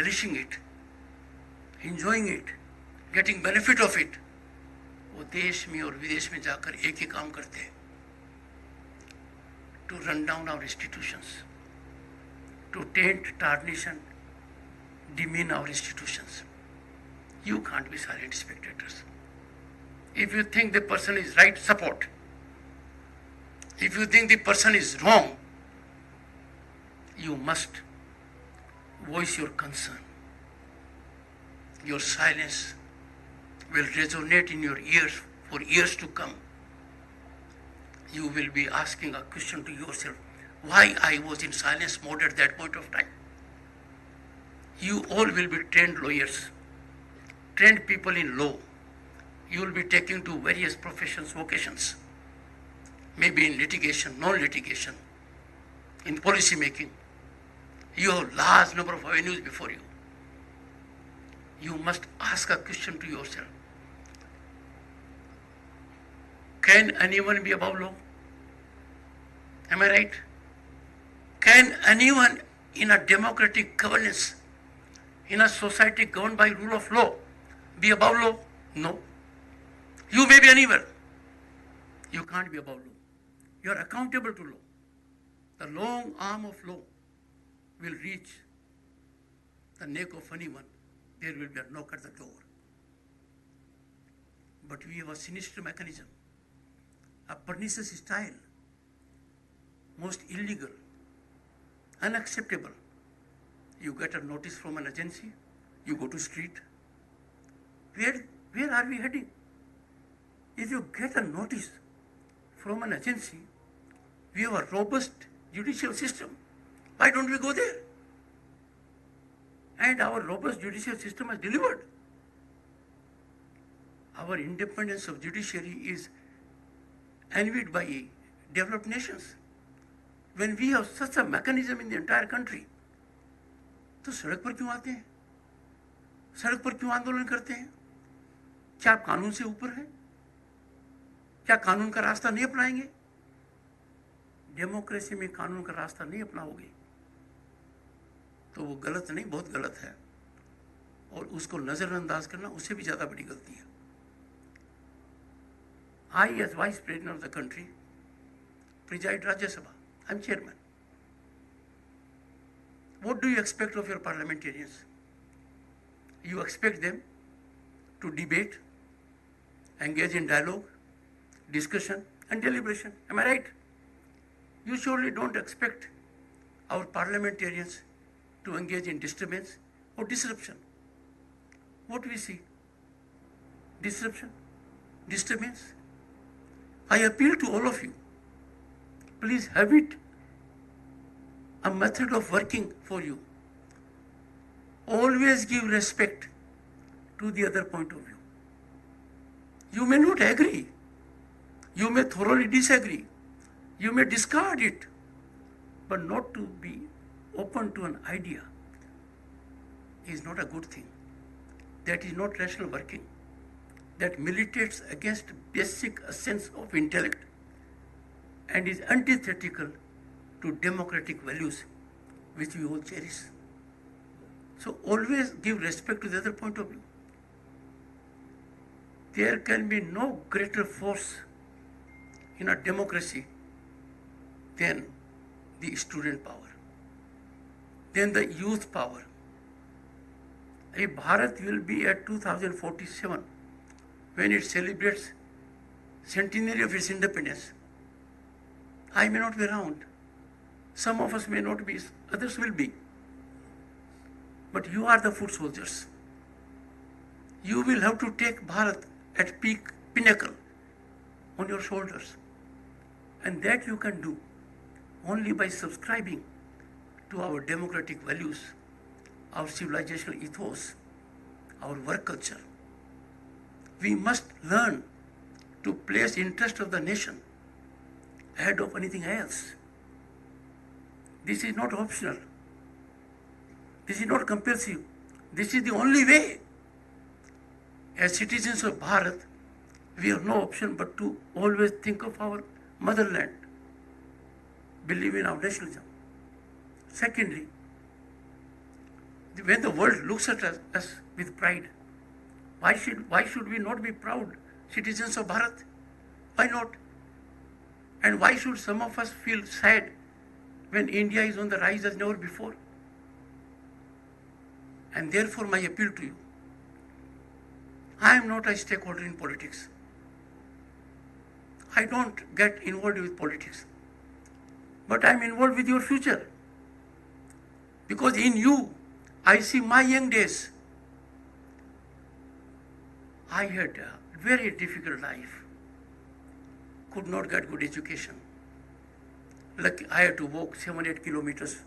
relishing it, enjoying it, getting benefit of it, वो देश में और विदेश में जाकर एक ही काम करते हैं, to run down our institutions, to taint, tarnish and demean our institutions. You can't be silent spectators. If you think the person is right, support. If you think the person is wrong, you must voice your concern. Your silence will resonate in your ears for years to come. You will be asking a question to yourself, why I was in silence mode at that point of time. You all will be trained lawyers, trained people in law. You will be taken to various professions, vocations, maybe in litigation, non-litigation, in policy making. You have large number of avenues before you. You must ask a question to yourself. Can anyone be above law? Am I right? Can anyone in a democratic governance, in a society governed by rule of law, be above law? No. You may be anywhere. You can't be above law. You are accountable to law. The long arm of law will reach the neck of anyone. There will be a knock at the door. But we have a sinister mechanism, a pernicious style, most illegal, unacceptable. You get a notice from an agency, you go to street. Where are we heading? If you get a notice from an agency, we have a robust judicial system. Why don't we go there? And our robust judicial system has delivered. Our independence of judiciary is envied by developed nations. When we have such a mechanism in the entire country, तो सड़क पर क्यों आते हैं? सड़क पर क्यों आंदोलन करते हैं? क्या आप कानून से ऊपर हैं? क्या कानून का रास्ता नहीं अपनाएंगे? डेमोक्रेसी में कानून का रास्ता नहीं अपनाओगे तो वो गलत नहीं, बहुत गलत है, और उसको नजरअंदाज करना उससे भी ज्यादा बड़ी गलती है. I, as Vice President of the country, preside Rajya Sabha. I'm chairman. What do you expect of your parliamentarians? You expect them to debate, engage in dialogue, discussion and deliberation. Am I right? You surely don't expect our parliamentarians to engage in disturbance or disruption. What we see? Disruption, disturbance. I appeal to all of you, please have it a method of working for you. Always give respect to the other point of view. You may not agree, you may thoroughly disagree, you may discard it, but not to be open to an idea is not a good thing. That is not rational working. That militates against basic sense of intellect and is antithetical to democratic values which we all cherish. So always give respect to the other point of view. There can be no greater force in a democracy than the student power, than the youth power. If Bharat will be at 2047, when it celebrates centenary of its independence, I may not be around. Some of us may not be, others will be. But you are the foot soldiers. You will have to take Bharat at pinnacle on your shoulders. And that you can do only by subscribing to our democratic values, our civilizational ethos, our work culture. We must learn to place interest of the nation ahead of anything else. This is not optional. This is not compulsive. This is the only way. As citizens of Bharat, we have no option but to always think of our motherland, believe in our nationalism. Secondly, when the world looks at us with pride, why should we not be proud citizens of Bharat? Why not? And why should some of us feel sad when India is on the rise as never before? And therefore my appeal to you, I am not a stakeholder in politics. I don't get involved with politics. But I am involved with your future. Because in you, I see my young days. I had a very difficult life. Could not get good education. I had to walk 7-8 kilometers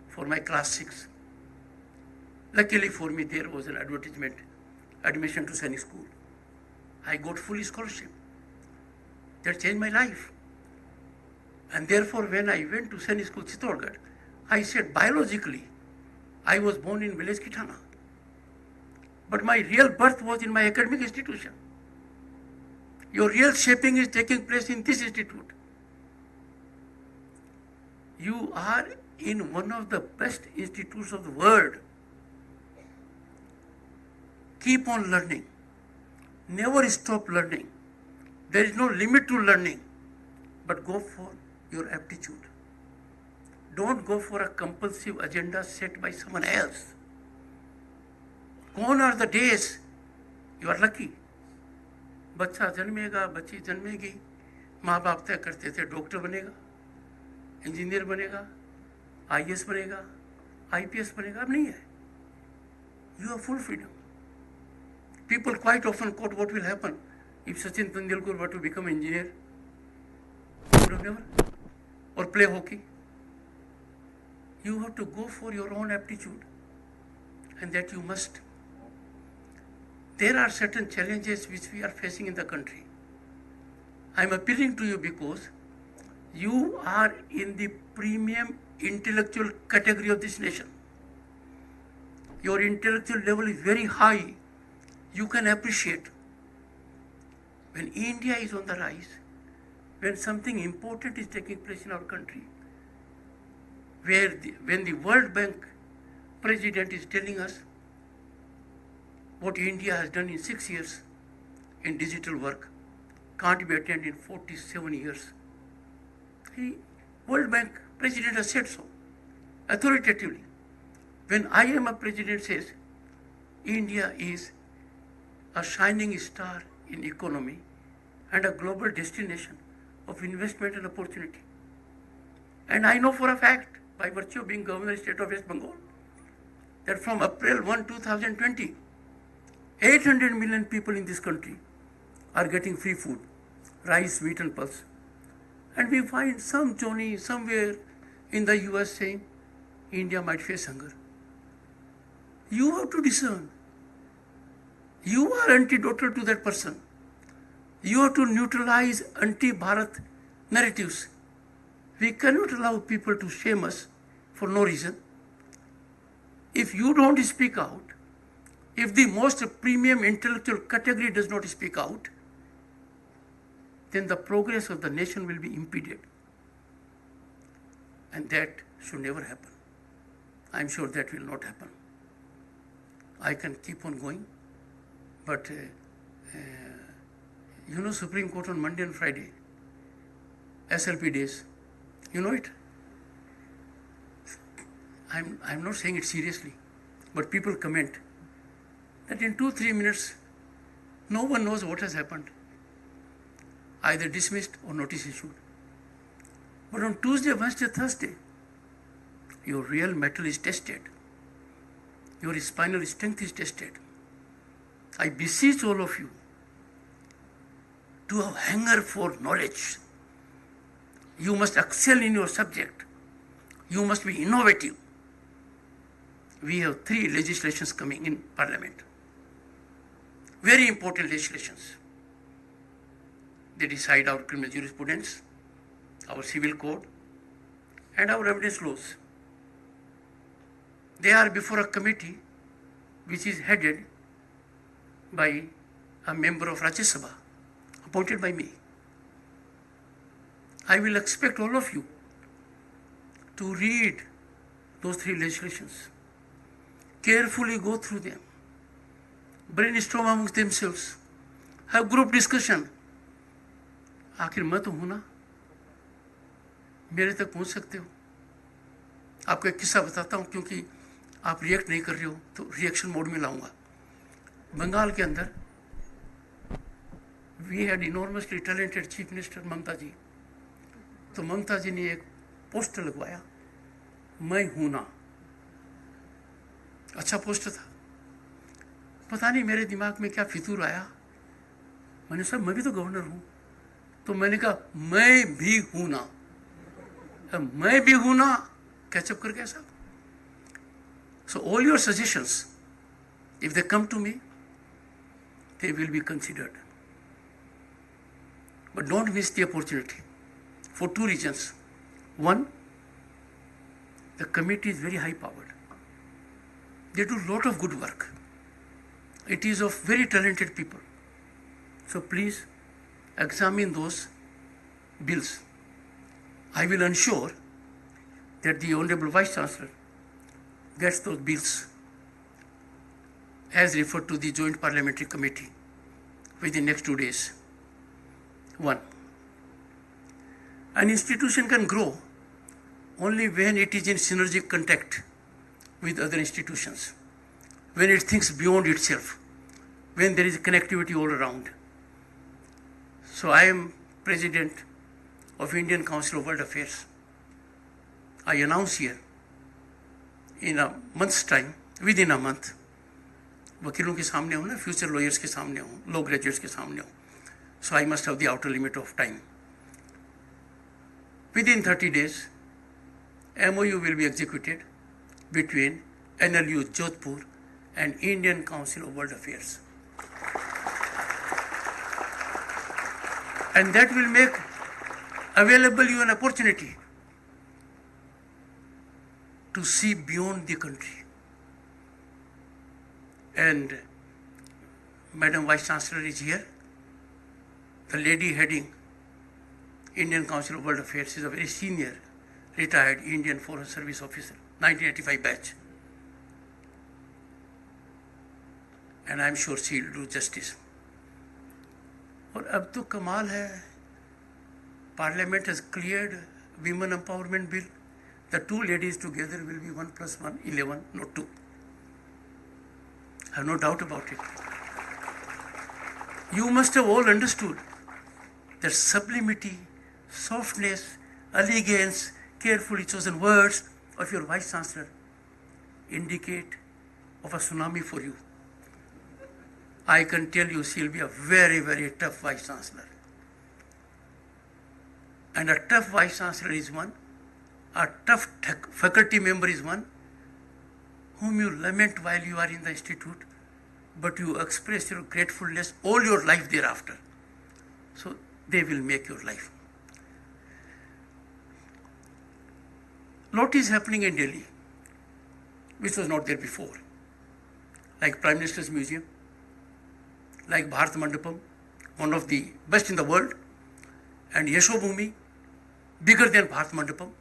for my class 6. Luckily for me, there was an advertisement, admission to Sainik school. I got full scholarship. That changed my life. And therefore, when I went to Sainik school, Chittorgarh, I said biologically, I was born in village Kitana. But my real birth was in my academic institution. Your real shaping is taking place in this institute. You are in one of the best institutes of the world. Keep on learning. Never stop learning. There is no limit to learning, but go for your aptitude. Don't go for a compulsive agenda set by someone else. Gone are the days you are lucky. बच्चा जन्मेगा, बच्ची जन्मेगी, माँ बाप तय करते थे doctor बनेगा, engineer बनेगा, IAS बनेगा, IPS बनेगा. अब नहीं है. You have full freedom. People quite often quote what will happen if Sachin Tendulkar were to become an engineer. He would have never. Or play hockey. You have to go for your own aptitude, and that you must. There are certain challenges which we are facing in the country. I am appealing to you because you are in the premium intellectual category of this nation. Your intellectual level is very high. You can appreciate. When India is on the rise, when something important is taking place in our country, when the World Bank president is telling us what India has done in 6 years in digital work can't be attained in 47 years. The World Bank president has said so, authoritatively. When IMF president says India is a shining star in economy and a global destination of investment and opportunity. And I know for a fact, by virtue of being Governor of the State of West Bengal, that from April 1, 2020, 800 million people in this country are getting free food, rice, wheat and pulse. And we find some Johnny somewhere in the US saying, India might face hunger. You have to discern. You are antidotal to that person. You have to neutralize anti-Bharat narratives. We cannot allow people to shame us for no reason. If you don't speak out, if the most premium intellectual category does not speak out, then the progress of the nation will be impeded. And that should never happen. I am sure that will not happen. I can keep on going, but Supreme Court on Monday and Friday, SLP days, you know it? I'm not saying it seriously, but people comment that in 2-3 minutes, no one knows what has happened, either dismissed or notice issued. But on Tuesday, Wednesday, Thursday, your real mettle is tested. Your spinal strength is tested. I beseech all of you to have hunger for knowledge. You must excel in your subject. You must be innovative. We have 3 legislations coming in Parliament. Very important legislations. They decide our criminal jurisprudence, our civil code, and our evidence laws. They are before a committee which is headed by a member of Rajya Sabha, appointed by me. I will expect all of you to read those 3 legislations, carefully go through them, brainstorm amongst themselves, have group discussion. आखिर मैं तो हूं ना, मेरे तक पहुंच सकते हो. आपको एक किस्सा बताता हूं, क्योंकि आप रिएक्ट नहीं कर रहे हो तो रिएक्शन मोड में लाऊंगा. बंगाल के अंदर we had enormously talented chief minister Mamata ji. तो ममता जी ने एक पोस्टर लगवाया, मैं हूं ना. अच्छा पोस्टर था. पता नहीं मेरे दिमाग में क्या फितूर आया, मैंने साहब मैं भी तो गवर्नर हूं. तो मैंने कहा मैं भी हूं ना. मैं भी हूं ना कैचअप कर गया साहब. So all your suggestions, if they come to me, they will be considered. But don't miss the opportunity for two reasons. One, the committee is very high powered. They do a lot of good work. It is of very talented people. So please examine those bills. I will ensure that the Honorable Vice Chancellor gets those bills as referred to the Joint Parliamentary Committee within the next 2 days. One, an institution can grow only when it is in synergic contact with other institutions, when it thinks beyond itself, when there is connectivity all around. So I am President of Indian Council of World Affairs. I announce here in a month's time, within a month, वकीलों के सामने हूँ ना, future lawyers के सामने हूँ, law graduates के सामने हूँ. So I must have the outer limit of time. Within 30 days, MOU will be executed between NLU Jodhpur and Indian Council of World Affairs. And that will make available you an opportunity to see beyond the country. And Madam Vice Chancellor is here. The lady heading Indian Council of World Affairs is a very senior, retired Indian Foreign Service officer, 1985 batch. And I'm sure she will do justice. और अब तो कमाल है, Parliament has cleared Women Empowerment Bill. The two ladies together will be 1 + 1, 11, not 2. I have no doubt about it. You must have all understood that sublimity, softness, elegance, carefully chosen words of your Vice Chancellor indicate of a tsunami for you. I can tell you she will be a very, very tough Vice Chancellor. And a tough Vice Chancellor is one, a tough faculty member is one, whom you lament while you are in the institute, but you express your gratefulness all your life thereafter. So they will make your life. Lot is happening in Delhi, which was not there before, like Prime Minister's Museum, like Bharat Mandapam, one of the best in the world, and Yashobhumi, bigger than Bharat Mandapam,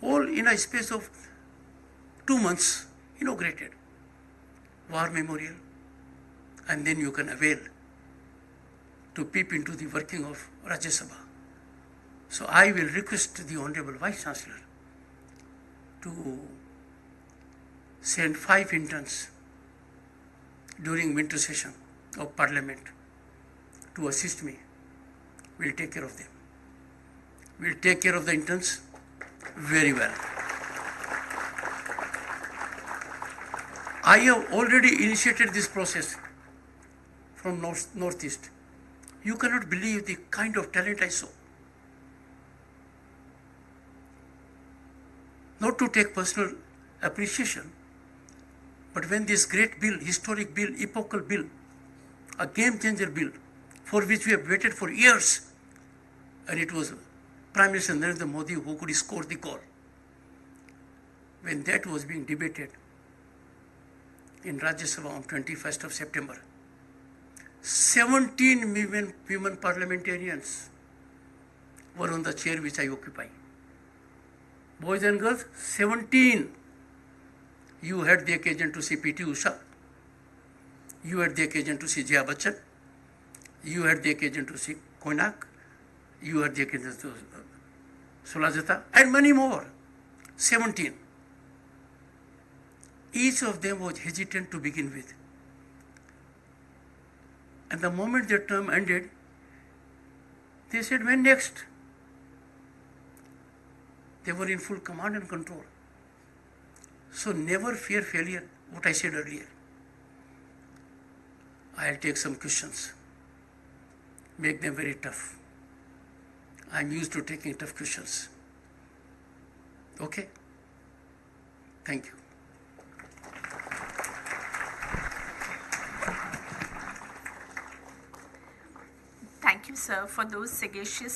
all in a space of 2 months inaugurated. War Memorial, and then you can avail to peep into the working of Rajya Sabha. So I will request the Honorable Vice Chancellor to send 5 interns during winter session of Parliament to assist me. We'll take care of them. We'll take care of the interns very well. I have already initiated this process from Northeast. You cannot believe the kind of talent I saw. Not to take personal appreciation, but when this great bill, historic bill, epochal bill, a game changer bill, for which we have waited for years, and it was Prime Minister Narendra Modi who could score the call. When that was being debated in Rajya Sabha on 21st of September, 17 women parliamentarians were on the chair which I occupy. Boys and girls, 17. You had the occasion to see P.T. Usha. You had the occasion to see Jaya Bachchan. You had the occasion to see Konak. You had the occasion to Sulajata, and many more. 17. Each of them was hesitant to begin with. And the moment their term ended, they said, when next? They were in full command and control. So never fear failure, what I said earlier. I'll take some questions, make them very tough. I'm used to taking tough questions. Okay? Thank you. Thank you, sir, for those sagacious